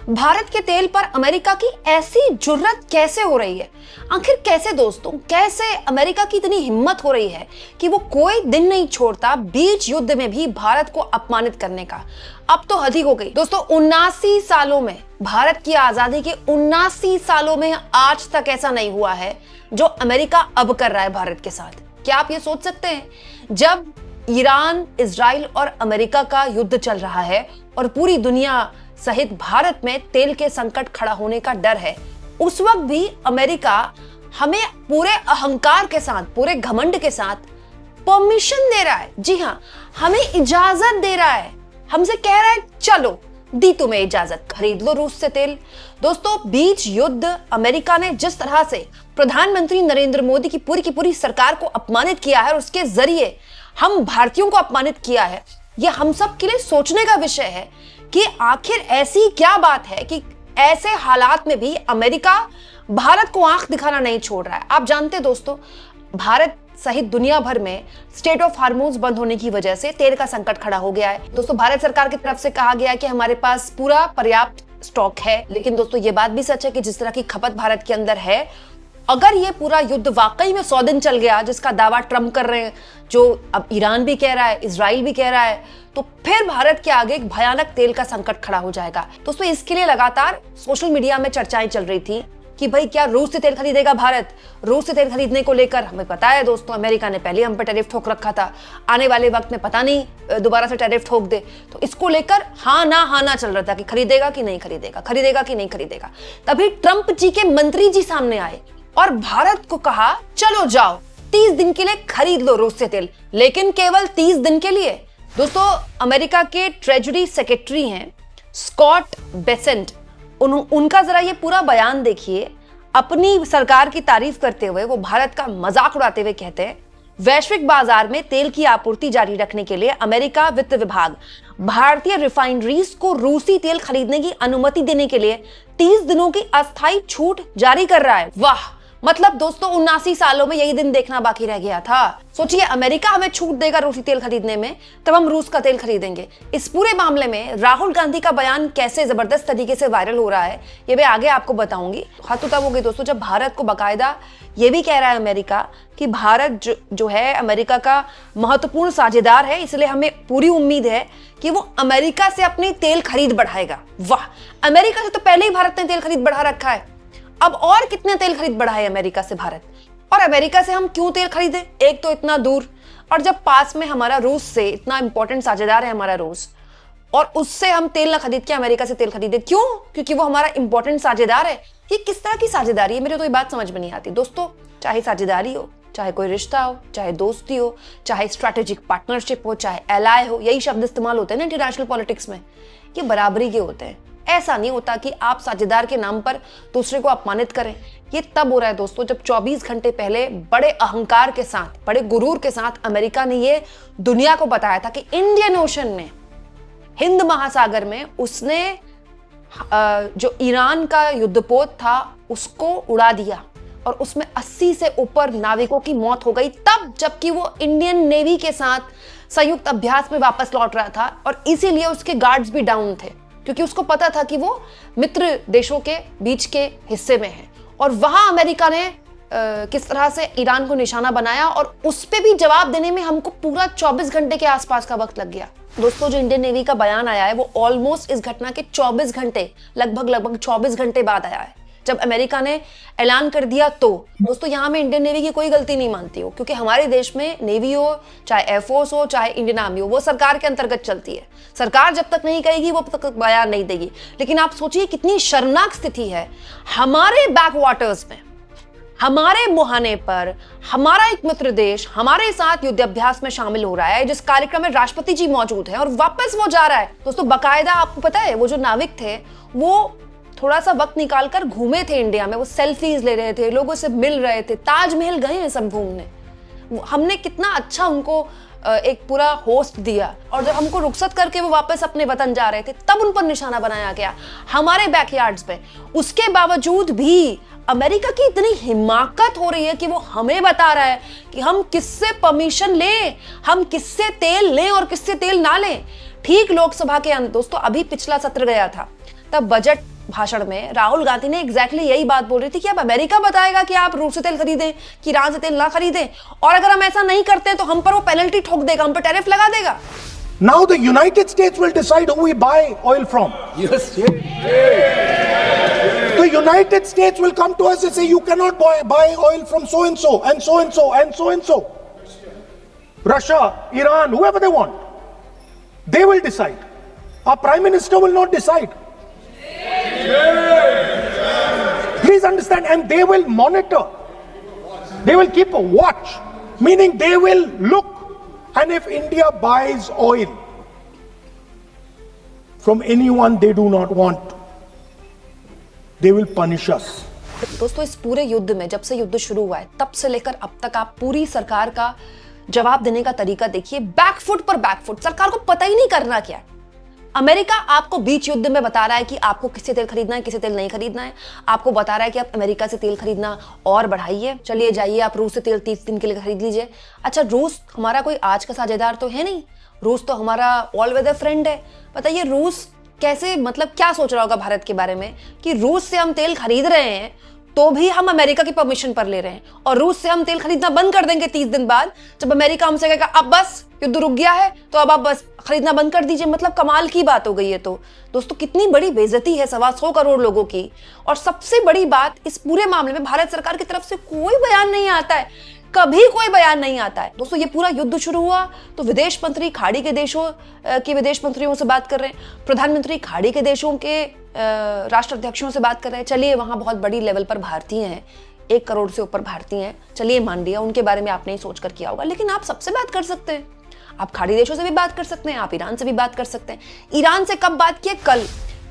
भारत के तेल पर अमेरिका की ऐसी जुर्रत कैसे हो रही है? आखिर कैसे दोस्तों, कैसे अमेरिका की इतनी हिम्मत हो रही है कि वो कोई दिन नहीं छोड़ता बीच युद्ध में भी भारत को अपमानित करने का। अब तो हद ही हो गई दोस्तों। 79 सालों में, भारत की आजादी के 79 सालों में आज तक ऐसा नहीं हुआ है जो अमेरिका अब कर रहा है भारत के साथ। क्या आप ये सोच सकते हैं, जब ईरान, इजराइल और अमेरिका का युद्ध चल रहा है और पूरी दुनिया सहित भारत में तेल के संकट खड़ा होने का डर है, उस वक्त भी अमेरिका हमें पूरे अहंकार के साथ, पूरे घमंड के साथ परमिशन दे रहा है। जी हाँ, हमें इजाजत दे रहा है, हमसे कह रहा है चलो दी तुम्हें इजाजत, खरीद लो रूस से तेल। दोस्तों, बीच युद्ध अमेरिका ने जिस तरह से प्रधानमंत्री नरेंद्र मोदी की पूरी सरकार को अपमानित किया है और उसके जरिए हम भारतीयों को अपमानित किया है, यह हम सब के लिए सोचने का विषय है कि आखिर ऐसी क्या बात है कि ऐसे हालात में भी अमेरिका भारत को आंख दिखाना नहीं छोड़ रहा है। आप जानते दोस्तों, भारत सहित दुनिया भर में स्टेट ऑफ हार्मोन्स बंद होने की वजह से तेल का संकट खड़ा हो गया है। दोस्तों, भारत सरकार की तरफ से कहा गया है कि हमारे पास पूरा पर्याप्त स्टॉक है, लेकिन दोस्तों ये बात भी सच है कि जिस तरह की खपत भारत के अंदर है, अगर ये पूरा युद्ध वाकई में 100 दिन चल गया, जिसका दावा ट्रम्प कर रहे हैं, जो अब ईरान भी कह रहा है, इजराइल भी कह रहा है, तो फिर भारत के आगे एक भयानक तेल का संकट खड़ा हो जाएगा। दोस्तों, इसके लिए लगातार सोशल मीडिया में चर्चाएं चल रही थी कि भाई क्या रूस से तेल खरीदेगा भारत? रूस से तेल खरीदने को लेकर हमें पता है दोस्तों, अमेरिका ने पहले हम पे टैरिफ ठोक रखा था, आने वाले वक्त में पता नहीं दोबारा से टैरिफ ठोक दे। तो इसको लेकर हाँ ना चल रहा था कि खरीदेगा कि नहीं खरीदेगा, खरीदेगा कि नहीं खरीदेगा। तभी ट्रंप जी के मंत्री जी सामने आए और भारत को कहा चलो जाओ 30 दिन के लिए खरीद लो रूस से तेल, लेकिन केवल 30 दिन के लिए। दोस्तों, अमेरिका के ट्रेजरी सेक्रेटरी हैं स्कॉट बेसेंट, उनका जरा ये पूरा बयान देखिए। अपनी सरकार की तारीफ करते हुए वो भारत का मजाक उड़ाते हुए कहते हैं, वैश्विक बाजार में तेल की आपूर्ति जारी रखने के लिए अमेरिका वित्त विभाग भारतीय रिफाइनरीज को रूसी तेल खरीदने की अनुमति देने के लिए 30 दिनों की अस्थायी छूट जारी कर रहा है। वाह, मतलब दोस्तों 79 सालों में यही दिन देखना बाकी रह गया था। सोचिए, अमेरिका हमें छूट देगा रूसी तेल खरीदने में, तब हम रूस का तेल खरीदेंगे। इस पूरे मामले में राहुल गांधी का बयान कैसे जबरदस्त तरीके से वायरल हो रहा है, ये मैं आगे आपको बताऊंगी। हद तो तब हो गई दोस्तों जब भारत को बाकायदा ये भी कह रहा है अमेरिका कि भारत जो है अमेरिका का महत्वपूर्ण साझेदार है, इसलिए हमें पूरी उम्मीद है कि वो अमेरिका से अपनी तेल खरीद बढ़ाएगा। वाह, अमेरिका से तो पहले ही भारत ने तेल खरीद बढ़ा रखा है, अब और कितने तेल खरीद बढ़ाए अमेरिका से भारत? और अमेरिका से हम क्यों तेल खरीदे? एक तो इतना दूर, और जब पास में हमारा रूस से इतना इंपॉर्टेंट साझेदार है हमारा रूस, और उससे हम तेल ना खरीद के अमेरिका से तेल खरीदे क्यों? क्योंकि वो हमारा इंपॉर्टेंट साझेदार है। ये किस तरह की साझेदारी है, मेरे तो ये बात समझ में नहीं आती दोस्तों। चाहे साझेदारी हो, चाहे कोई रिश्ता हो, चाहे दोस्ती हो, चाहे स्ट्रैटेजिक पार्टनरशिप हो, चाहे एलाय हो, यही शब्द इस्तेमाल होते हैं ना इंटरनेशनल पॉलिटिक्स में। ये बराबरी के होते हैं। ऐसा नहीं होता कि आप साझेदार के नाम पर दूसरे को अपमानित करें। ये तब हो रहा है दोस्तों जब 24 घंटे पहले बड़े अहंकार के साथ, बड़े गुरूर के साथ अमेरिका ने ये दुनिया को बताया था कि इंडियन ओशन में, हिंद महासागर में उसने जो ईरान का युद्धपोत था उसको उड़ा दिया और उसमें 80 से ऊपर नाविकों की मौत हो गई, तब जबकि वो इंडियन नेवी के साथ संयुक्त अभ्यास में वापस लौट रहा था। और इसीलिए उसके गार्ड्स भी डाउन थे, क्योंकि उसको पता था कि वो मित्र देशों के बीच के हिस्से में है। और वहां अमेरिका ने किस तरह से ईरान को निशाना बनाया और उस पे भी जवाब देने में हमको पूरा 24 घंटे के आसपास का वक्त लग गया। दोस्तों, जो इंडियन नेवी का बयान आया है वो ऑलमोस्ट इस घटना के 24 घंटे, लगभग 24 घंटे बाद आया है, जब अमेरिका ने ऐलान कर दिया। तो दोस्तों, यहाँ मैं इंडियन नेवी की कोई गलती नहीं मानती हूँ, क्योंकि हमारे देश में नेवी हो, चाहे एयरफोर्स हो, चाहे इंडियन आर्मी हो, वो सरकार के अंतर्गत चलती है। सरकार जब तक नहीं कहेगी वो तक बयान नहीं देगी। लेकिन आप सोचिए कितनी शर्मनाक स्थिति है, हमारे बैक वाटर्स में, हमारे मुहाने पर हमारा एक मित्र देश हमारे साथ युद्धाभ्यास में शामिल हो रहा है, जिस कार्यक्रम में राष्ट्रपति जी मौजूद हैं, और वापस वो जा रहा है। दोस्तों, बाकायदा आपको पता है वो जो नाविक थे वो थोड़ा सा वक्त निकालकर घूमे थे इंडिया में, वो सेल्फीज ले रहे थे, लोगों से मिल रहे थे, ताजमहल गए हैं सब घूमने। हमने कितना अच्छा उनको एक पूरा होस्ट दिया, और जब हमको रुखसत करके वो वापस अपने वतन जा रहे थे तब उन पर निशाना बनाया गया हमारे बैकयार्ड्स में। उसके बावजूद भी अमेरिका की इतनी हिमाकत हो रही है कि वो हमें बता रहा है कि हम किससे परमिशन लें, हम किससे तेल लें और किससे तेल ना लें। ठीक लोकसभा के अंदर दोस्तों, अभी पिछला सत्र गया था, तब बजट भाषण में राहुल गांधी ने एग्जैक्टली यही बात बोल रही थी कि अब अमेरिका बताएगा कि आप रूस से तेल खरीदें कि ईरान से तेल ना खरीदें, और अगर हम ऐसा नहीं करते तो हम पर वो पेनल्टी ठोक देगा, हम पर टैरिफ लगा देगा। Now the United States will decide who we buy oil from. Yes. The United States will come to us and say, you cannot buy oil from so and so and so and so and so and so. Russia, Iran, whoever they want. They will decide. Our Prime Minister will not decide. Please understand, and they will monitor. They will keep a watch, meaning they will look, and if India buys oil from anyone they do not want, they will punish us. दोस्तों, इस पूरे युद्ध में जब से युद्ध शुरू हुआ है तब से लेकर अब तक आप पूरी सरकार का जवाब देने का तरीका देखिए, बैकफुट पर बैकफुट। सरकार को पता ही नहीं करना क्या है। अमेरिका आपको बीच युद्ध में बता रहा है कि आपको किससे तेल खरीदना है, किससे तेल नहीं खरीदना है। आपको बता रहा है कि आप अमेरिका से तेल खरीदना और बढ़ाइए, चलिए जाइए आप रूस से तेल 30 दिन के लिए खरीद लीजिए। अच्छा, रूस हमारा कोई आज का साझेदार तो है नहीं, रूस तो हमारा ऑल वेदर फ्रेंड है। बताइए रूस कैसे, मतलब क्या सोच रहा होगा भारत के बारे में कि रूस से हम तेल खरीद रहे हैं तो भी हम अमेरिका की परमिशन पर ले रहे हैं, और रूस से हम तेल खरीदना बंद कर देंगे 30 दिन बाद, जब अमेरिका हमसे कहेगा अब बस युद्ध रुक गया है तो अब आप बस खरीदना बंद कर दीजिए। मतलब कमाल की बात हो गई है। तो दोस्तों, कितनी बड़ी बेइज्जती है 125 करोड़ लोगों की। और सबसे बड़ी बात, इस पूरे मामले में भारत सरकार की तरफ से कोई बयान नहीं आता है, कभी कोई बयान नहीं आता है। दोस्तों, ये पूरा युद्ध शुरू हुआ तो विदेश मंत्री खाड़ी के देशों के विदेश मंत्रियों से बात कर रहे हैं, प्रधानमंत्री खाड़ी के देशों के राष्ट्राध्यक्षों से बात कर रहे हैं। चलिए, वहां बहुत बड़ी लेवल पर भारतीय हैं, 1 करोड़ से ऊपर भारतीय हैं, चलिए मान लिया, उनके बारे में आपने सोच कर किया होगा, लेकिन आप सबसे बात कर सकते हैं। आप खाड़ी देशों से भी बात कर सकते हैं, आप ईरान से भी बात कर सकते हैं। ईरान से कब बात की?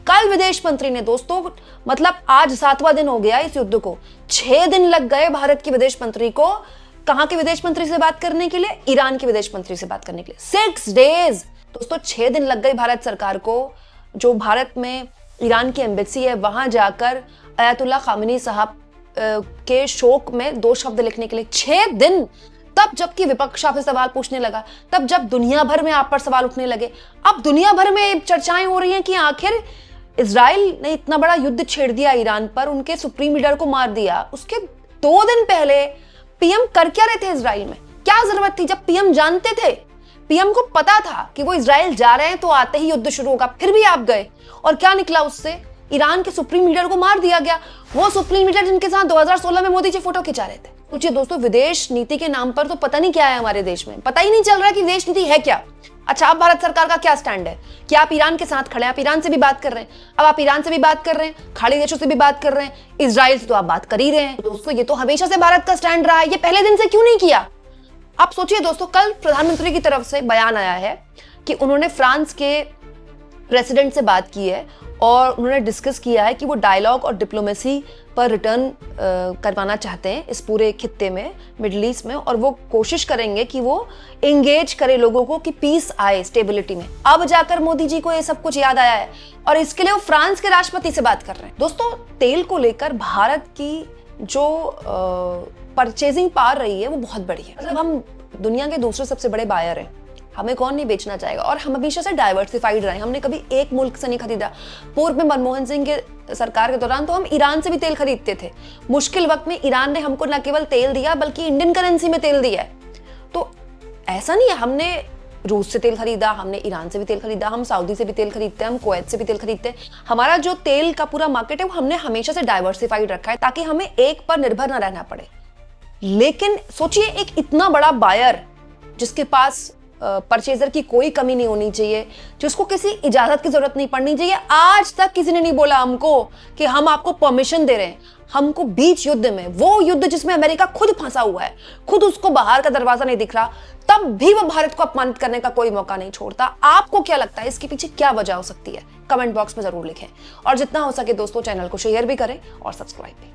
कल विदेश मंत्री ने, दोस्तों मतलब आज 7वां दिन हो गया इस युद्ध को, 6 दिन लग गए भारत के विदेश मंत्री को कहां के विदेश मंत्री से बात करने के लिए? ईरान के विदेश मंत्री से बात करने के लिए 6 डेज। दोस्तों, 6 दिन लग गए भारत सरकार को, जो भारत में ईरान की एम्बेसी है वहां जाकर अयातुल्ला खामेनी साहब के शोक में 2 शब्द लिखने के लिए 6 दिन। तब जबकि विपक्ष आपसे सवाल पूछने लगा, तब जब दुनिया भर में आप पर सवाल उठने लगे, अब दुनिया भर में चर्चाएं हो रही हैं कि आखिर इजराइल ने इतना बड़ा युद्ध छेड़ दिया ईरान पर, उनके सुप्रीम लीडर को मार दिया, उसके 2 दिन पहले पीएम कर क्या रहे थे इजराइल में? क्या जरूरत थी? जब पीएम जानते थे, पीएम को पता था कि वो इजराइल जा रहे हैं तो आते ही युद्ध शुरू होगा, फिर भी आप गए और क्या निकला उससे? ईरान के सुप्रीम लीडर को मार दिया गया, वो सुप्रीम लीडर जिनके साथ 2016 में मोदी जी फोटो खिंचा रहे थे। सोचिए दोस्तों, विदेश नीति के नाम पर तो पता नहीं क्या है हमारे देश में, पता ही नहीं चल रहा कि विदेश नीति है क्या। अच्छा, अब भारत सरकार का क्या स्टैंड है कि आप ईरान के साथ खड़े हैं, आप ईरान से भी बात कर रहे हैं, अब आप ईरान से भी बात कर रहे हैं, खाड़ी देशों से भी बात कर रहे हैं, इजराइल से तो आप बात कर ही रहे हैं। दोस्तों, ये तो हमेशा से भारत का स्टैंड रहा है, ये पहले दिन से क्यों नहीं किया? आप सोचिए दोस्तों, कल प्रधानमंत्री की तरफ से बयान आया है कि उन्होंने फ्रांस के प्रेसिडेंट से बात की है और उन्होंने डिस्कस किया है कि वो डायलॉग और डिप्लोमेसी पर रिटर्न करवाना चाहते हैं इस पूरे खित्ते में, मिडिल ईस्ट में, और वो कोशिश करेंगे कि वो एंगेज करे लोगों को कि पीस आए, स्टेबिलिटी में। अब जाकर मोदी जी को ये सब कुछ याद आया है और इसके लिए वो फ्रांस के राष्ट्रपति से बात कर रहे हैं। दोस्तों, तेल को लेकर भारत की जो परचेजिंग पावर रही है वो बहुत बड़ी है। मतलब हम दुनिया के दूसरे सबसे बड़े बायर हैं, हमें कौन नहीं बेचना चाहेगा, और हम हमेशा से डाइवर्सिफाइड रहे, हमने कभी एक मुल्क से नहीं खरीदा। पूर्व में मनमोहन सिंह के सरकार के दौरान तो हम ईरान से भी तेल खरीदते थे। मुश्किल वक्त में ईरान ने हमको न केवल तेल दिया बल्कि इंडियन करेंसी में तेल दिया है। तो ऐसा नहीं है, हमने रूस से तेल खरीदा, हमने ईरान से भी तेल खरीदा, हम सऊदी से भी तेल खरीदते हैं, हम कुवैत से भी तेल खरीदते हैं। हमारा जो तेल का पूरा मार्केट है वो हमने हमेशा से डाइवर्सिफाइड रखा है ताकि हमें एक पर निर्भर न रहना पड़े। लेकिन सोचिए, एक इतना बड़ा बायर जिसके पास परचेजर की कोई कमी नहीं होनी चाहिए, जिसको किसी इजाजत की जरूरत नहीं पड़नी चाहिए, आज तक किसी ने नहीं बोला हमको कि हम आपको परमिशन दे रहे हैं। हमको बीच युद्ध में, वो युद्ध जिसमें अमेरिका खुद फंसा हुआ है, खुद उसको बाहर का दरवाजा नहीं दिख रहा, तब भी वो भारत को अपमानित करने का कोई मौका नहीं छोड़ता। आपको क्या लगता है इसके पीछे क्या वजह हो सकती है? कमेंट बॉक्स में जरूर लिखें और जितना हो सके दोस्तों चैनल को शेयर भी करें और सब्सक्राइब भी।